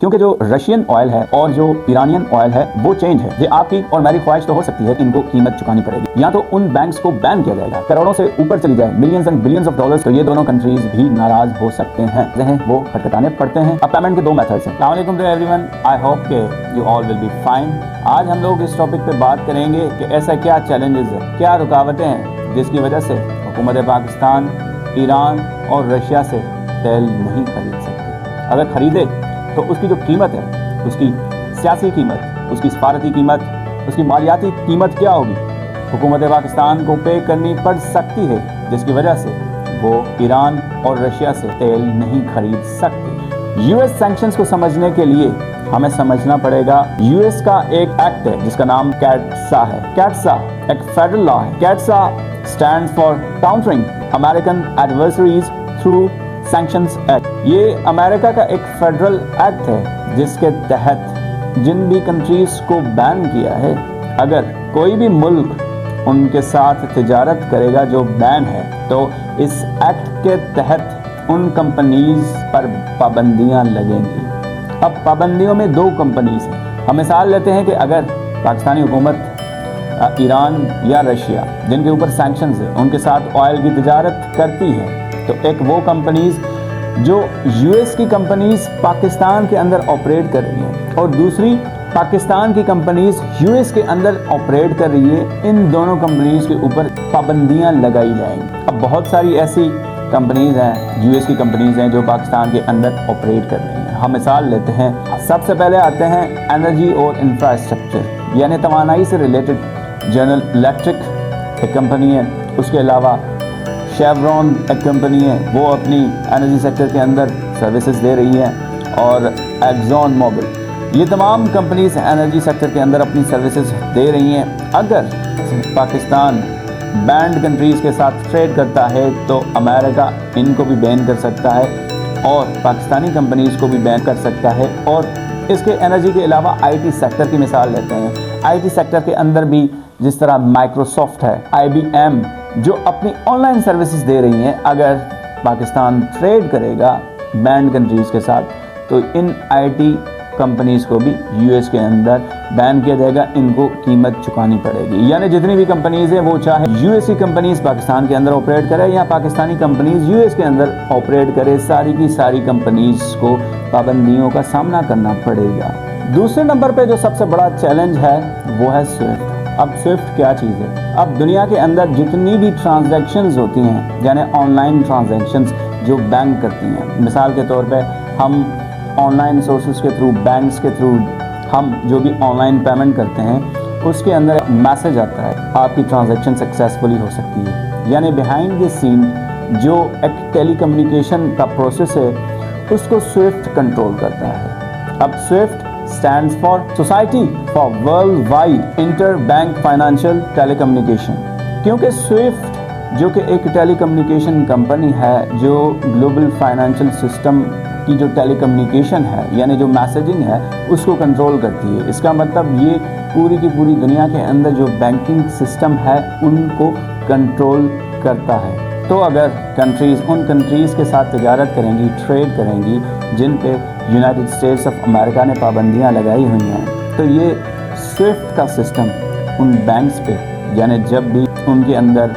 क्योंकि जो Russian oil है और जो ईरानियन ऑयल है वो चेंज है। ये आपकी और मेरी ख्वाहिश तो हो सकती है कि इनको कीमत चुकानी पड़ेगी, या तो उन बैंक्स को बैन किया जाएगा, करोड़ों से ऊपर चली जाए, millions and billions of dollars, तो ये दोनों कंट्रीज भी नाराज हो सकते हैं, वो खटखटाने पड़ते हैं। अब पेमेंट के दो मेथड्स हैं। अस्सलाम वालेकुम टू एवरीवन, आई होप के you all will be fine. आज हम लोग इस टॉपिक पे बात करेंगे कि ऐसा क्या चैलेंजेस है, क्या रुकावटें हैं जिसकी वजह से हुकूमत पाकिस्तान ईरान और रशिया से तेल नहीं खरीद सकती। अगर खरीदे तो उसकी जो कीमत है, उसकी सियासी कीमत, उसकी सफारती कीमत, उसकी मालियाती कीमत क्या होगी, हुकूमत पाकिस्तान को पे करनी पड़ सकती है, जिसकी वजह से वो ईरान और रशिया से तेल नहीं खरीद सकते। यूएस सैंक्शंस को समझने के लिए हमें समझना पड़ेगा यूएस का एक एक्ट है जिसका नाम कैटसा है। कैटसा एक फेडरल लॉ है। CAATSA stands for countering American adversaries through sanctions act. ये अमेरिका का एक फेडरल एक्ट है जिसके तहत जिन भी कंट्रीज को बैन किया है, अगर कोई भी मुल्क उनके साथ तिजारत करेगा जो बैन है, तो इस एक्ट के तहत उन कंपनीज पर पाबंदियां लगेंगी। अब पाबंदियों में दो कंपनीज हैं। हम मिसाल लेते हैं कि अगर पाकिस्तानी हुकूमत ईरान या रशिया जिनके ऊपर सैंक्शंस है उनके साथ ऑयल की तिजारत करती है, तो एक वो कंपनीज जो यूएस की कंपनीज पाकिस्तान के अंदर ऑपरेट कर रही हैं और दूसरी पाकिस्तान की कंपनीज यूएस के अंदर ऑपरेट कर रही है, इन दोनों कंपनीज के ऊपर पाबंदियां लगाई जाएंगी। अब बहुत सारी ऐसी कंपनीज हैं, यूएस की कंपनीज हैं जो पाकिस्तान के अंदर ऑपरेट कर रही हैं। हम मिसाल लेते हैं, सबसे पहले आते हैं एनर्जी और इंफ्रास्ट्रक्चर, यानी तवानाई से रिलेटेड जनरल इलेक्ट्रिक एक कंपनी है। उसके अलावा शेवरॉन एक कंपनी है, वो अपनी एनर्जी सेक्टर के अंदर सर्विसेज दे रही है, और एक्सॉन मोबिल, ये तमाम कंपनीज एनर्जी सेक्टर के अंदर अपनी सर्विसेज दे रही हैं। अगर पाकिस्तान बैंड कंट्रीज़ के साथ ट्रेड करता है तो अमेरिका इनको भी बैन कर सकता है और पाकिस्तानी कंपनीज़ को भी बैन कर सकता है। और इसके एनर्जी के अलावा आईटी सेक्टर की मिसाल लेते हैं। आईटी सेक्टर के अंदर भी जिस तरह माइक्रोसॉफ्ट है, IBM जो अपनी ऑनलाइन सर्विसेज दे रही हैं, अगर पाकिस्तान ट्रेड करेगा बैंड कंट्रीज़ के साथ तो इन आईटी कंपनीज़ को भी यूएस के अंदर बैन किया जाएगा, इनको कीमत चुकानी पड़ेगी। यानी जितनी भी कंपनीज़ हैं वो चाहे यूएस की कंपनीज़ पाकिस्तान के अंदर ऑपरेट करे या पाकिस्तानी कंपनीज़ यूएस के अंदर ऑपरेट करे, सारी की सारी कंपनीज़ को पाबंदियों का सामना करना पड़ेगा। दूसरे नंबर पे जो सबसे बड़ा चैलेंज है वो है स्विफ्ट। अब स्विफ्ट क्या चीज़ है? अब दुनिया के अंदर जितनी भी ट्रांजैक्शंस होती हैं, यानी ऑनलाइन ट्रांजैक्शंस जो बैंक करती हैं, मिसाल के तौर पे हम ऑनलाइन सोर्सेज के थ्रू, बैंक्स के थ्रू हम जो भी ऑनलाइन पेमेंट करते हैं, उसके अंदर मैसेज आता है आपकी ट्रांजैक्शन सक्सेसफुली हो सकती है। यानी बिहाइंड द सीन जो एक टेलीकम्युनिकेशन का प्रोसेस है उसको स्विफ्ट कंट्रोल करता है। अब Swift stands for Society for Worldwide Interbank Financial Telecommunication, क्योंकि स्विफ्ट जो कि एक टेलीकम्युनिकेशन कंपनी है जो ग्लोबल फाइनेंशियल सिस्टम की जो टेलीकम्युनिकेशन है यानी जो मैसेजिंग है उसको कंट्रोल करती है। इसका मतलब ये पूरी की पूरी दुनिया के अंदर जो बैंकिंग सिस्टम है उनको कंट्रोल करता है। तो अगर कंट्रीज़ उन कंट्रीज़ के साथ तिजारत करेंगी, ट्रेड करेंगी जिन पे यूनाइटेड स्टेट्स ऑफ अमेरिका ने पाबंदियां लगाई हुई हैं, तो ये स्विफ्ट का सिस्टम उन बैंक्स पे, यानी जब भी उनके अंदर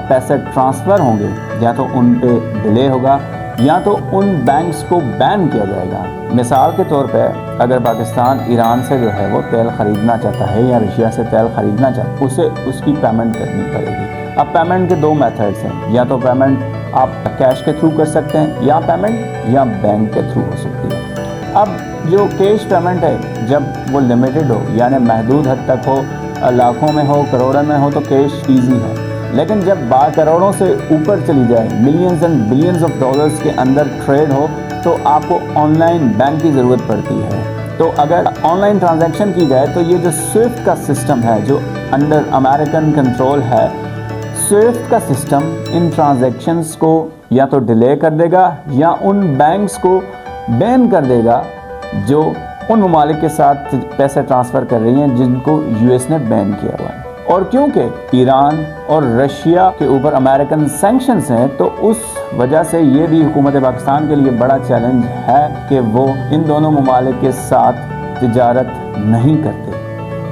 पैसे ट्रांसफ़र होंगे या तो उन पे डिले होगा या तो उन बैंक्स को बैन किया जाएगा। मिसाल के तौर पे अगर पाकिस्तान ईरान से जो है वो तेल ख़रीदना चाहता है या रशिया से तेल ख़रीदना चाहता है, उसे उसकी पेमेंट करनी पड़ेगी। अब पेमेंट के दो मेथड्स हैं, या तो पेमेंट आप कैश के थ्रू कर सकते हैं या पेमेंट या बैंक के थ्रू हो सकती है। अब जो कैश पेमेंट है जब वो लिमिटेड हो यानी महदूद हद तक हो, लाखों में हो, करोड़ों में हो, तो कैश ईजी है। लेकिन जब करोड़ों से ऊपर चली जाए, millions and billions of dollars के अंदर ट्रेड हो, तो आपको ऑनलाइन बैंक की ज़रूरत पड़ती है। तो अगर ऑनलाइन ट्रांजैक्शन की जाए तो ये जो स्विफ्ट का सिस्टम है जो अंडर अमेरिकन कंट्रोल है, स्विफ्ट का सिस्टम इन ट्रांजैक्शंस को या तो डिले कर देगा या उन बैंक्स को बैन कर देगा जो उन ममालिक के साथ पैसे ट्रांसफ़र कर रही हैं जिनको यूएस ने बैन किया हुआ है। اور کیونکہ ایران اور رشیا کے اوپر امریکن سینکشنز ہیں تو اس وجہ سے یہ بھی حکومت پاکستان کے لیے بڑا چیلنج ہے کہ وہ ان دونوں ممالک کے ساتھ تجارت نہیں کرتے۔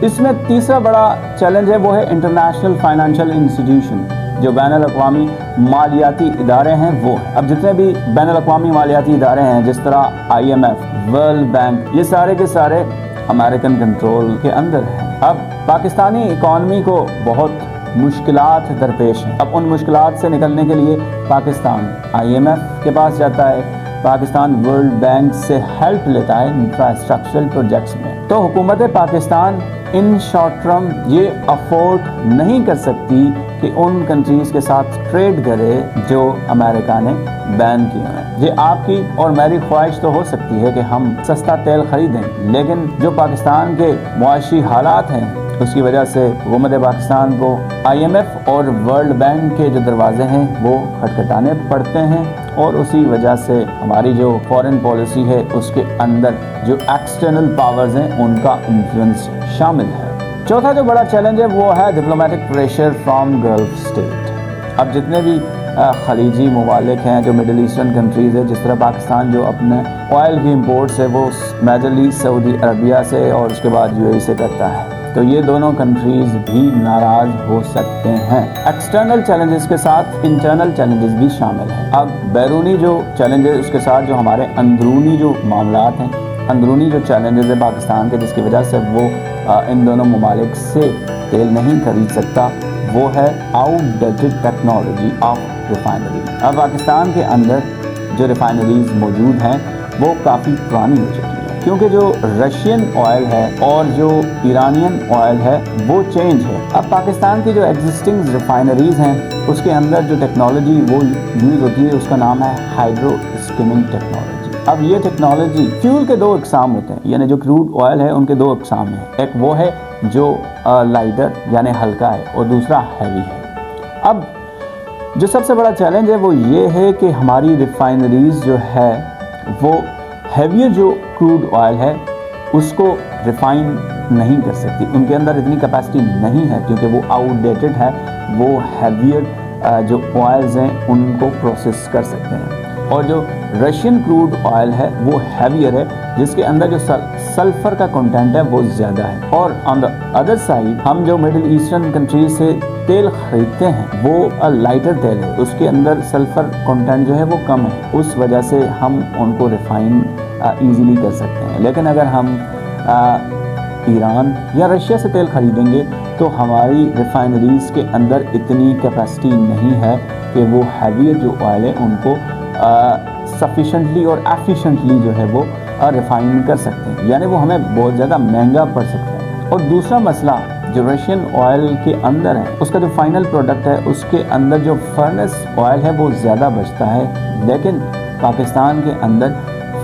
اس میں تیسرا بڑا چیلنج ہے وہ ہے انٹرنیشنل فائنینشیل انسٹیٹیوشن، جو بین الاقوامی مالیاتی ادارے ہیں وہ ہیں۔ اب جتنے بھی بین الاقوامی مالیاتی ادارے ہیں جس طرح IMF، ورلڈ بینک، یہ سارے کے سارے امریکن کنٹرول کے اندر ہیں۔ اب پاکستانی اکانومی کو بہت مشکلات درپیش ہیں۔ اب ان مشکلات سے نکلنے کے لیے پاکستان IMF کے پاس جاتا ہے، پاکستان ورلڈ بینک سے ہیلپ لیتا ہے انفراسٹرکچرل پروجیکٹس میں۔ تو حکومت پاکستان ان شارٹ ٹرم یہ افورڈ نہیں کر سکتی کہ ان کنٹریز کے ساتھ ٹریڈ کرے جو امریکہ نے بین کیے ہیں۔ یہ آپ کی اور میری خواہش تو ہو سکتی ہے کہ ہم سستا تیل خریدیں، لیکن جو پاکستان کے معاشی حالات ہیں اس کی وجہ سے حکومت پاکستان کو IMF اور ورلڈ بینک کے جو دروازے ہیں وہ کھٹکھٹانے پڑتے ہیں، اور اسی وجہ سے ہماری جو فارن پالیسی ہے اس کے اندر جو ایکسٹرنل پاورز ہیں ان کا انفلوئنس شامل ہے۔ چوتھا جو بڑا چیلنج ہے وہ ہے diplomatic pressure from golf state. اب جتنے بھی خلیجی ممالک ہیں جو مڈل ایسٹرن کنٹریز ہیں، جس طرح پاکستان جو اپنے آئل کی امپورٹس ہے وہ میجرلی سعودی عربیہ سے اور اس کے بعد UAE سے کرتا ہے، تو یہ دونوں کنٹریز بھی ناراض ہو سکتے ہیں۔ ایکسٹرنل چیلنجز کے ساتھ انٹرنل چیلنجز بھی شامل ہیں۔ اب بیرونی جو چیلنجز اس کے ساتھ جو ہمارے اندرونی جو معاملات ہیں، اندرونی جو چیلنجز ہیں پاکستان کے جس کی وجہ سے وہ ان دونوں ممالک سے تیل نہیں خرید سکتا، وہ ہے out dated technology of refinery. اب پاکستان کے اندر جو ریفائنریز موجود ہیں وہ کافی پرانی ہو چکی ہیں، کیونکہ جو رشین آئل ہے اور جو ایرانین آئل ہے وہ چینج ہے۔ اب پاکستان کی جو ایگزسٹنگ ریفائنریز ہیں اس کے اندر جو ٹیکنالوجی وہ یوز ہوتی ہے اس کا نام ہے ہائیڈرو اسکمنگ ٹیکنالوجی۔ اب یہ ٹیکنالوجی فیول کے دو اقسام ہوتے ہیں، یعنی جو کروڈ آئل ہے ان کے دو اقسام ہیں، ایک وہ ہے جو لائٹر یعنی ہلکا ہے اور دوسرا ہیوی ہے۔ اب جو سب سے بڑا چیلنج ہے وہ یہ ہے کہ ہماری ریفائنریز جو ہے وہ ہیویئر جو کروڈ آئل ہے اس کو ریفائن نہیں کر سکتی، ان کے اندر اتنی کیپیسٹی نہیں ہے کیونکہ وہ آؤٹ ڈیٹڈ ہے، وہ ہیویئر جو آئلز ہیں ان کو پروسیس کر سکتے ہیں۔ اور جو رشین کروڈ آئل ہے وہ ہیویئر ہے جس کے اندر جو سلفر کا کنٹینٹ ہے وہ زیادہ ہے، اور آن دا ادر سائڈ ہم جو مڈل ایسٹرن کنٹریز سے تیل خریدتے ہیں وہ لائٹر تیل ہے، اس کے اندر سلفر کنٹینٹ جو ہے وہ کم ہے، اس وجہ سے ہم ان کو ریفائن ایزیلی کر سکتے ہیں۔ لیکن اگر ہم ایران یا رشیا سے تیل خریدیں گے تو ہماری ریفائنریز کے اندر اتنی کیپیسٹی نہیں ہے کہ وہ ہیویئر جو آئل ہے ان کو سفیشنٹلی اور ایفیشنٹلی جو ہے وہ ریفائن کر سکتے ہیں، یعنی وہ ہمیں بہت زیادہ مہنگا پڑ سکتا ہے۔ اور دوسرا مسئلہ جو رشین آئل کے اندر ہے اس کا جو فائنل پروڈکٹ ہے اس کے اندر جو فرنس آئل ہے وہ زیادہ بچتا ہے، لیکن پاکستان کے اندر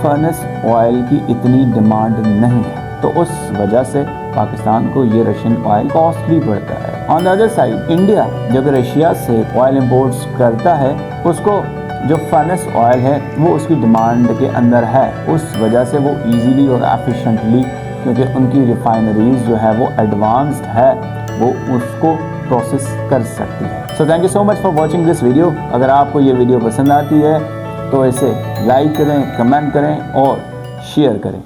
فرنس آئل کی اتنی ڈیمانڈ نہیں ہے، تو اس وجہ سے پاکستان کو یہ رشین آئل کاسٹلی پڑتا ہے۔ آن دا ادر سائڈ انڈیا جو کہ رشیا سے آئل امپورٹس کرتا ہے، اس کو جو فرنس آئل ہے وہ اس کی ڈیمانڈ کے اندر ہے، اس وجہ سے وہ ایزیلی اور ایفیشنٹلی، کیونکہ ان کی ریفائنریز جو ہے وہ ایڈوانسڈ ہے، وہ اس کو پروسیس کر سکتی ہے۔ So thank you so much for watching this video. اگر آپ کو یہ ویڈیو پسند آتی ہے تو اسے لائک کریں، کمنٹ کریں اور شیئر کریں۔